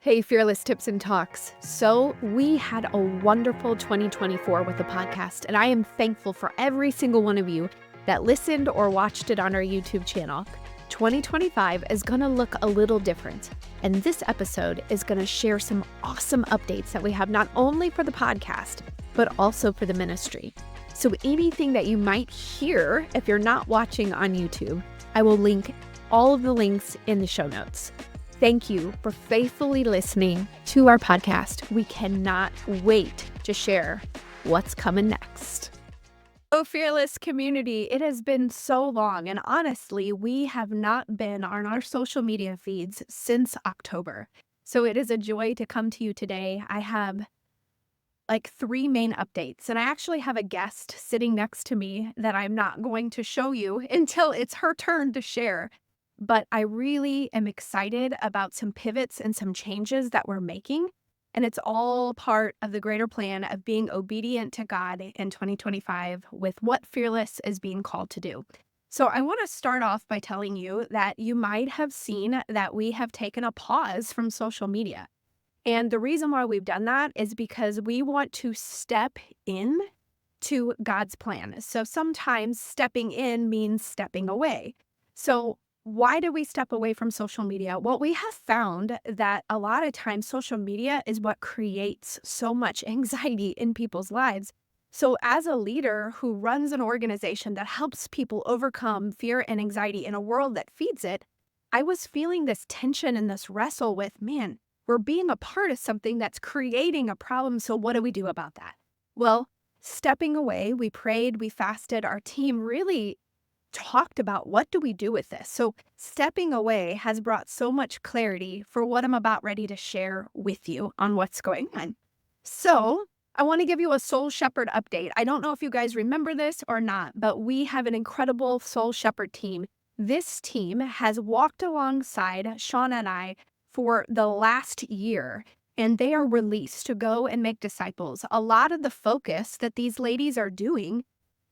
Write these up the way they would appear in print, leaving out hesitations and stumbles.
Hey, Fearless Tips and Talks. So, we had a wonderful 2024 with the podcast, and I am thankful for every single one of you that listened or watched it on our YouTube channel. 2025 is going to look a little different, and this episode is going to share some awesome updates that we have not only for the podcast, but also for the ministry. So, anything that you might hear if you're not watching on YouTube, I will link all of the links in the show notes. Thank you for faithfully listening to our podcast. We cannot wait to share what's coming next. Oh, Fearless community, it has been so long, and honestly, we have not been on our social media feeds since October. So it is a joy to come to you today. I have like 3 main updates, and I actually have a guest sitting next to me that I'm not going to show you until it's her turn to share. But I really am excited about some pivots and some changes that we're making. And it's all part of the greater plan of being obedient to God in 2025 with what Fearless is being called to do. So I want to start off by telling you that you might have seen that we have taken a pause from social media. And the reason why we've done that is because we want to step in to God's plan. So sometimes stepping in means stepping away. So why do we step away from social media? Well, we have found that a lot of times social media is what creates so much anxiety in people's lives. So as a leader who runs an organization that helps people overcome fear and anxiety in a world that feeds it, I was feeling this tension and this wrestle with, man, we're being a part of something that's creating a problem. So what do we do about that? Well, stepping away, we prayed, we fasted, our team really talked about what do we do with this. So stepping away has brought so much clarity for what I'm about ready to share with you on what's going on. So I want to give you a Soul Shepherd update. I don't know if you guys remember this or not, but we have an incredible Soul Shepherd team. This team has walked alongside Shauna and I for the last year, and they are released to go and make disciples. A lot of the focus that these ladies are doing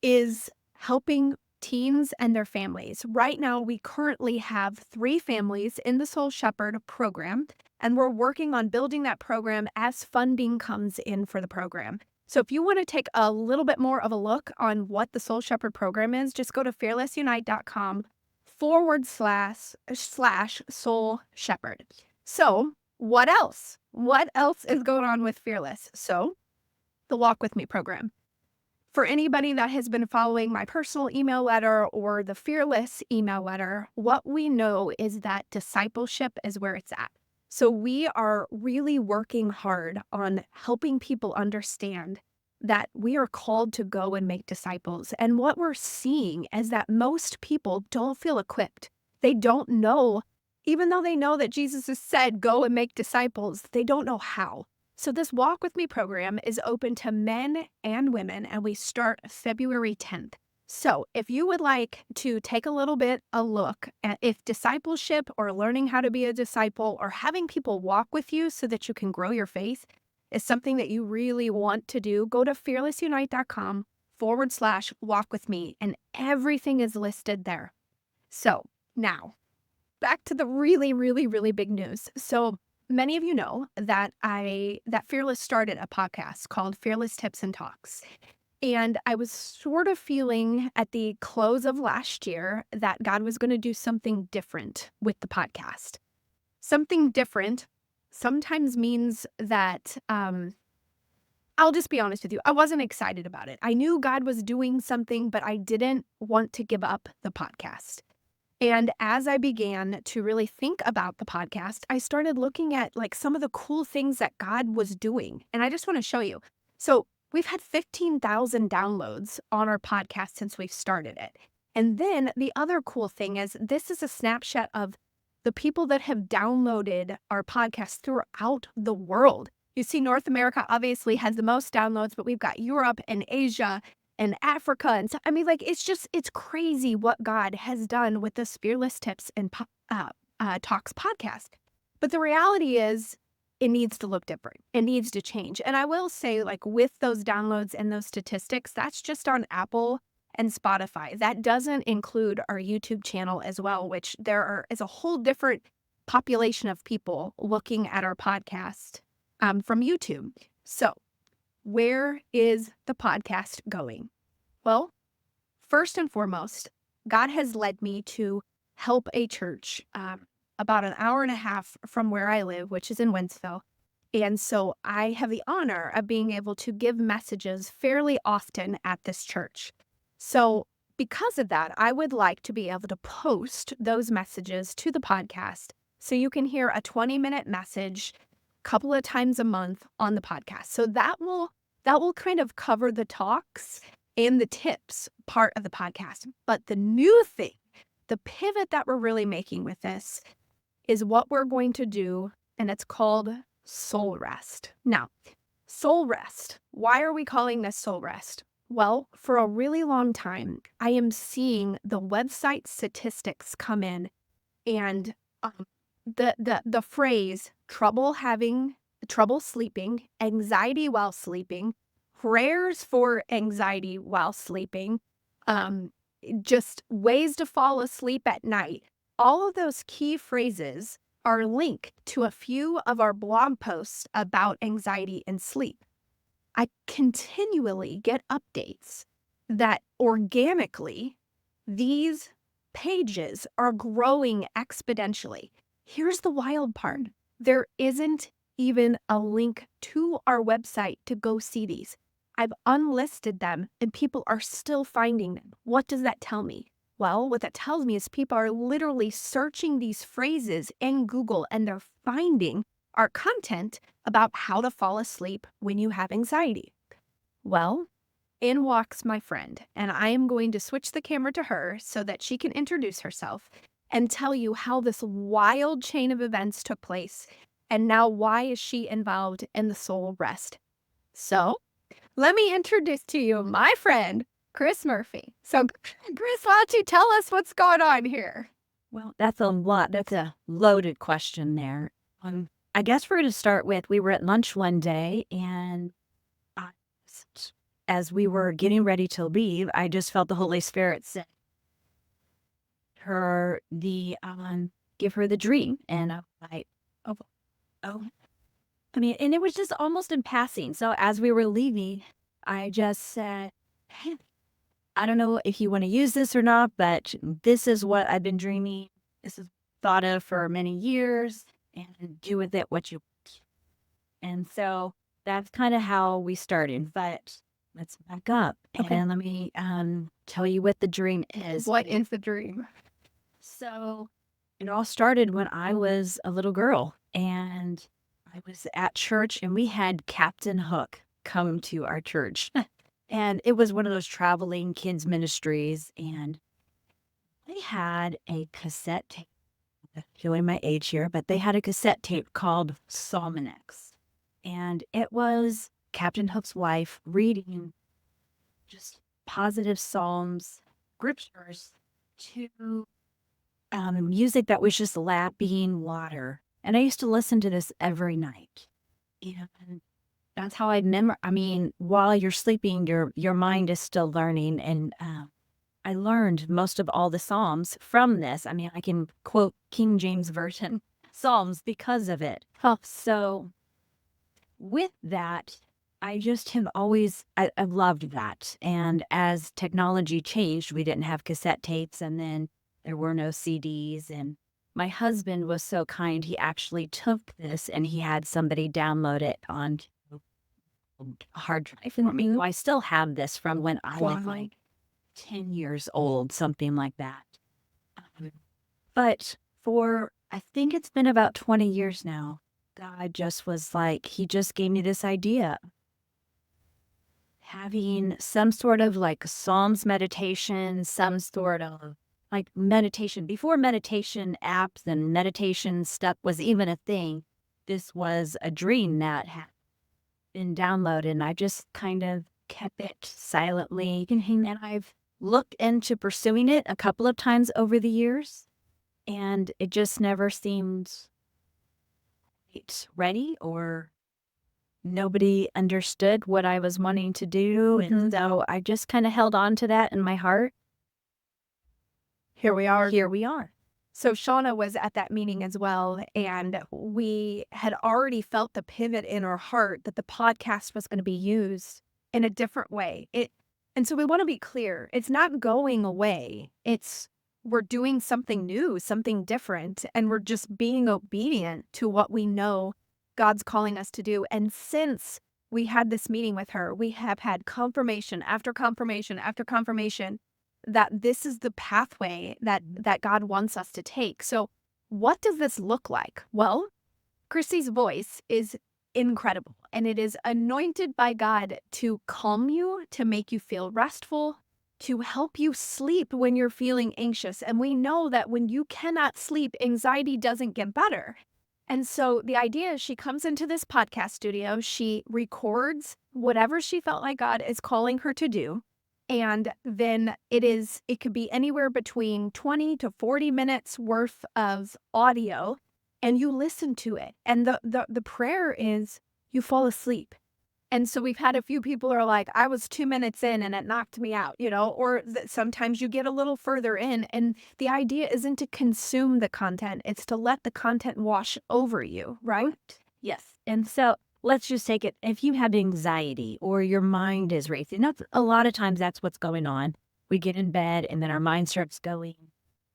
is helping teens and their families. Right now, we currently have 3 families in the Soul Shepherd program, and we're working on building that program as funding comes in for the program. So if you want to take a little bit more of a look on what the Soul Shepherd program is, just go to fearlessunite.com/Soul Shepherd. So what else? What else is going on with Fearless? So the Walk With Me program. For anybody that has been following my personal email letter or the Fearless email letter, what we know is that discipleship is where it's at. So we are really working hard on helping people understand that we are called to go and make disciples. And what we're seeing is that most people don't feel equipped. They don't know, even though they know that Jesus has said, go and make disciples, they don't know how. So this Walk With Me program is open to men and women, and we start February 10th. So if you would like to take a look at if discipleship or learning how to be a disciple or having people walk with you so that you can grow your faith is something that you really want to do, go to fearlessunite.com/walk with me, and everything is listed there. So now back to the really, really, really big news. So many of you know that Fearless started a podcast called Fearless Tips and Talks. And I was sort of feeling at the close of last year that God was going to do something different with the podcast. Something different sometimes means that, I'll just be honest with you, I wasn't excited about it. I knew God was doing something, but I didn't want to give up the podcast. And as I began to really think about the podcast, I started looking at like some of the cool things that God was doing. And I just want to show you. So we've had 15,000 downloads on our podcast since we've started it. And then the other cool thing is this is a snapshot of the people that have downloaded our podcast throughout the world. You see, North America obviously has the most downloads, but we've got Europe and Asia and Africa. And so, I mean, like, it's crazy what God has done with the Fearless Tips and Talks podcast. But the reality is it needs to look different. It needs to change. And I will say, like, with those downloads and those statistics, that's just on Apple and Spotify. That doesn't include our YouTube channel as well, which is a whole different population of people looking at our podcast from YouTube. So, where is the podcast going? Well, first and foremost, God has led me to help a church about an hour and a half from where I live, which is in Wentzville. And so I have the honor of being able to give messages fairly often at this church. So because of that, I would like to be able to post those messages to the podcast so you can hear a 20-minute message a couple of times a month on the podcast. So that will kind of cover the talks and the tips part of the podcast. But the new thing, the pivot that we're really making with this is what we're going to do, and it's called Soul Rest. Now, Soul Rest. Why are we calling this Soul Rest? Well, for a really long time, I am seeing the website statistics come in, and the phrase trouble sleeping, anxiety while sleeping, prayers for anxiety while sleeping, just ways to fall asleep at night. All of those key phrases are linked to a few of our blog posts about anxiety and sleep. I continually get updates that organically these pages are growing exponentially. Here's the wild part. There isn't even a link to our website to go see these. I've unlisted them and people are still finding them. What does that tell me? Well, what that tells me is people are literally searching these phrases in Google and they're finding our content about how to fall asleep when you have anxiety. Well, in walks my friend, and I am going to switch the camera to her so that she can introduce herself and tell you how this wild chain of events took place and now why is she involved in the Soul Rest. So, let me introduce to you my friend, Chris Murphy. So, Chris, why don't you tell us what's going on here? Well, that's a lot. That's a loaded question there. I guess we're going to start with, we were at lunch one day, and as we were getting ready to leave, I just felt the Holy Spirit say, give her the dream. And I was like, oh. I mean, and it was just almost in passing. So as we were leaving, I just said, hey, I don't know if you want to use this or not, but this is what I've been dreaming. This is thought of for many years, and do with it what you want. And so that's kind of how we started. But let's back up and let me tell you what the dream is. What is the dream? So it all started when I was a little girl, and I was at church, and we had Captain Hook come to our church. And it was one of those traveling kids ministries, and they had a cassette tape. Showing my age here, but they had a cassette tape called Psalmodics, and it was Captain Hook's wife reading just positive psalms, scriptures to music that was just lapping water. And I used to listen to this every night, and that's how I remember. I mean, while you're sleeping, your mind is still learning, and I learned most of all the Psalms from this. I mean, I can quote King James Version Psalms because of it. So with that, I just have always, I've loved that. And as technology changed, we didn't have cassette tapes, and then there were no CDs. And my husband was so kind, he actually took this and he had somebody download it on a hard drive for me. So I still have this from when I was like 10 years old, something like that. But for, I think it's been about 20 years now, God just was like, he just gave me this idea. Having some sort of like Psalms meditation, some sort of like meditation. Before meditation apps and meditation stuff was even a thing, this was a dream that had been downloaded, and I just kind of kept it silently. And I've looked into pursuing it a couple of times over the years, and it just never seemed ready, or nobody understood what I was wanting to do. And so I just kind of held on to that in my heart. Here we are. Here we are. So Shauna was at that meeting as well, and we had already felt the pivot in our heart that the podcast was going to be used in a different way. And so we want to be clear, it's not going away. It's we're doing something new, something different, and we're just being obedient to what we know God's calling us to do. And since we had this meeting with her, we have had confirmation after confirmation after confirmation that this is the pathway that God wants us to take. So what does this look like? Well, Chrissy's voice is incredible, and it is anointed by God to calm you, to make you feel restful, to help you sleep when you're feeling anxious. And we know that when you cannot sleep, anxiety doesn't get better. And so the idea is she comes into this podcast studio, she records whatever she felt like God is calling her to do. And then it could be anywhere between 20 to 40 minutes worth of audio, and you listen to it. And the prayer is you fall asleep. And so we've had a few people who are like, I was 2 minutes in and it knocked me out, or sometimes you get a little further in. And the idea isn't to consume the content, it's to let the content wash over you, right? Yes. And so let's just take it. If you have anxiety or your mind is racing, a lot of times that's what's going on. We get in bed and then our mind starts going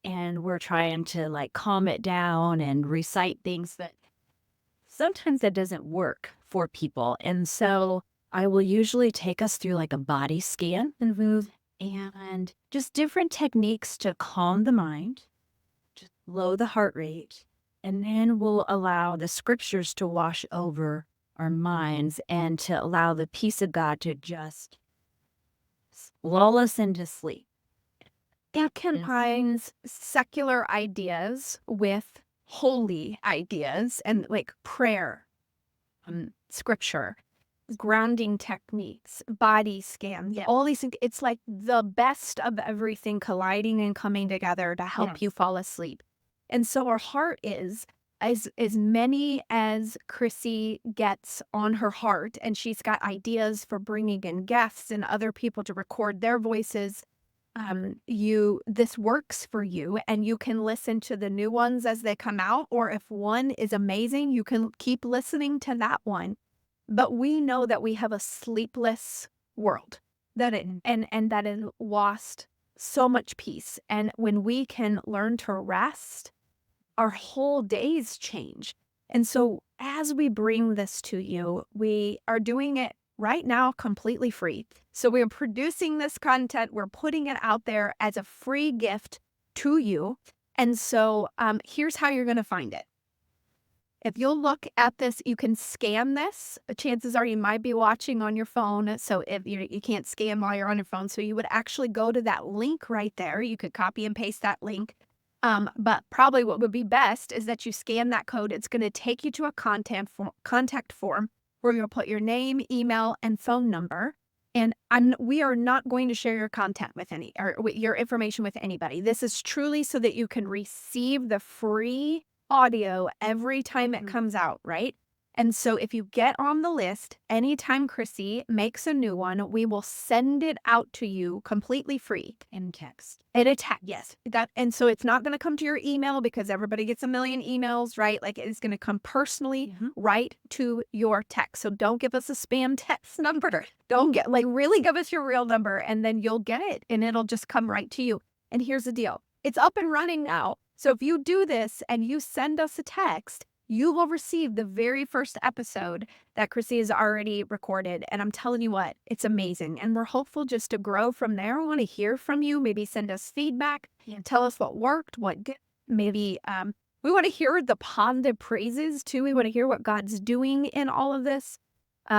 and we're trying to like calm it down and recite things that sometimes that doesn't work for people. And so I will usually take us through like a body scan and just different techniques to calm the mind, just low the heart rate, and then we'll allow the scriptures to wash over our minds and to allow the peace of God to just lull us into sleep. It combines secular ideas with holy ideas and like prayer, scripture, grounding techniques, body scans, all these things. It's like the best of everything colliding and coming together to help you fall asleep. And so our heart is, as many as Chrissy gets on her heart, and she's got ideas for bringing in guests and other people to record their voices, this works for you, and you can listen to the new ones as they come out, or if one is amazing, you can keep listening to that one. But we know that we have a sleepless world and that has lost so much peace. And when we can learn to rest, our whole days change. And so as we bring this to you, we are doing it right now completely free. So we're producing this content, we're putting it out there as a free gift to you. And so here's how you're going to find it. If you'll look at this, you can scan this. Chances are you might be watching on your phone. So if you can't scan while you're on your phone, so you would actually go to that link right there. You could copy and paste that link. But probably what would be best is that you scan that code. It's going to take you to a contact form where you'll put your name, email, and phone number. And we are not going to share your content with your information with anybody. This is truly so that you can receive the free audio every time it comes out, right? And so if you get on the list, anytime Chrissy makes a new one, we will send it out to you completely free. In text. In a text, yes. And so it's not going to come to your email because everybody gets a million emails, right? Like it's going to come personally right to your text. So don't give us a spam text number. Don't really give us your real number, and then you'll get it and it'll just come right to you. And here's the deal. It's up and running now. So if you do this and you send us a text, you will receive the very first episode that Chrissy has already recorded. And I'm telling you what, it's amazing. And we're hopeful just to grow from there. I want to hear from you. Maybe send us feedback. Tell us what worked, what good. Maybe we want to hear the positive praises too. We want to hear what God's doing in all of this.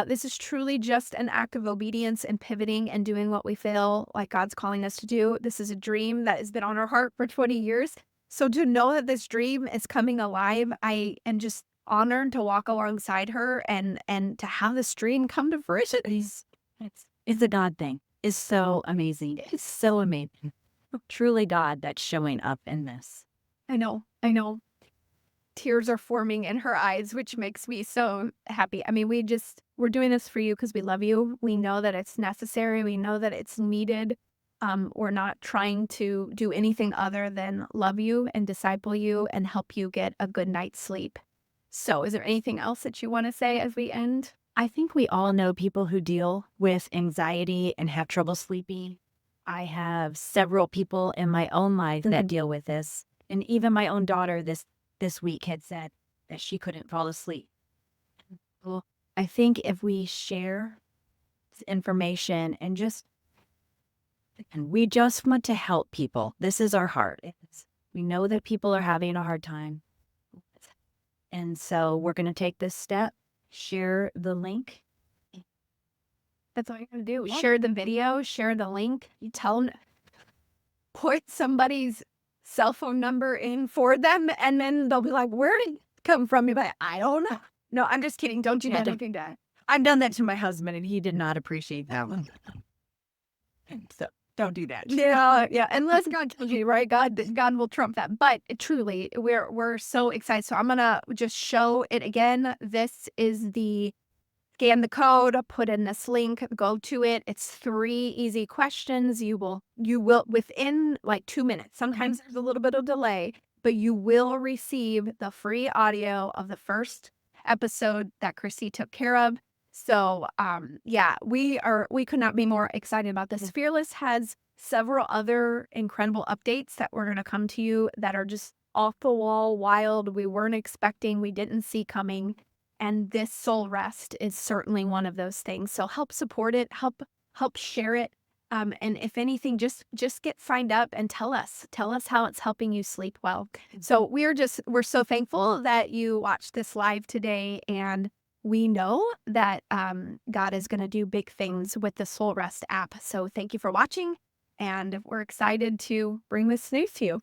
This is truly just an act of obedience and pivoting and doing what we feel like God's calling us to do. This is a dream that has been on our heart for 20 years. So to know that this dream is coming alive, I am just honored to walk alongside her and to have this dream come to fruition. It's a God thing. It's so amazing. It's so amazing. Truly God that's showing up in this. I know. Tears are forming in her eyes, which makes me so happy. I mean, we're doing this for you because we love you. We know that it's necessary. We know that it's needed. We're not trying to do anything other than love you and disciple you and help you get a good night's sleep. So, is there anything else that you want to say as we end? I think we all know people who deal with anxiety and have trouble sleeping. I have several people in my own life that deal with this. And even my own daughter this week had said that she couldn't fall asleep. Well, I think if we share this information and we just want to help people. This is our heart. We know that people are having a hard time. And so we're going to take this step, share the link. That's all you gotta do. Share the video, share the link. You tell them, put somebody's cell phone number in for them, and then they'll be like, where did it come from? You're like, I don't know. No, I'm just kidding. Don't do that. Anything to I've done that to my husband, and he did not appreciate that one. So don't do that. Yeah. Unless God tells you, right? God will trump that. But truly, we're so excited. So I'm gonna just show it again. This is the scan the code, put in this link, go to it. It's 3 easy questions. You will within like 2 minutes. Sometimes there's a little bit of delay, but you will receive the free audio of the first episode that Chrissy took care of. So, we could not be more excited about this. Fearless has several other incredible updates that we're going to come to you that are just off the wall, wild. We weren't expecting, we didn't see coming. And this soul rest is certainly one of those things. So help support it, help share it. And if anything, just get signed up and tell us how it's helping you sleep well. So we're so thankful that you watched this live today, and we know that God is going to do big things with the Soul Rest app. So thank you for watching, and we're excited to bring this news to you.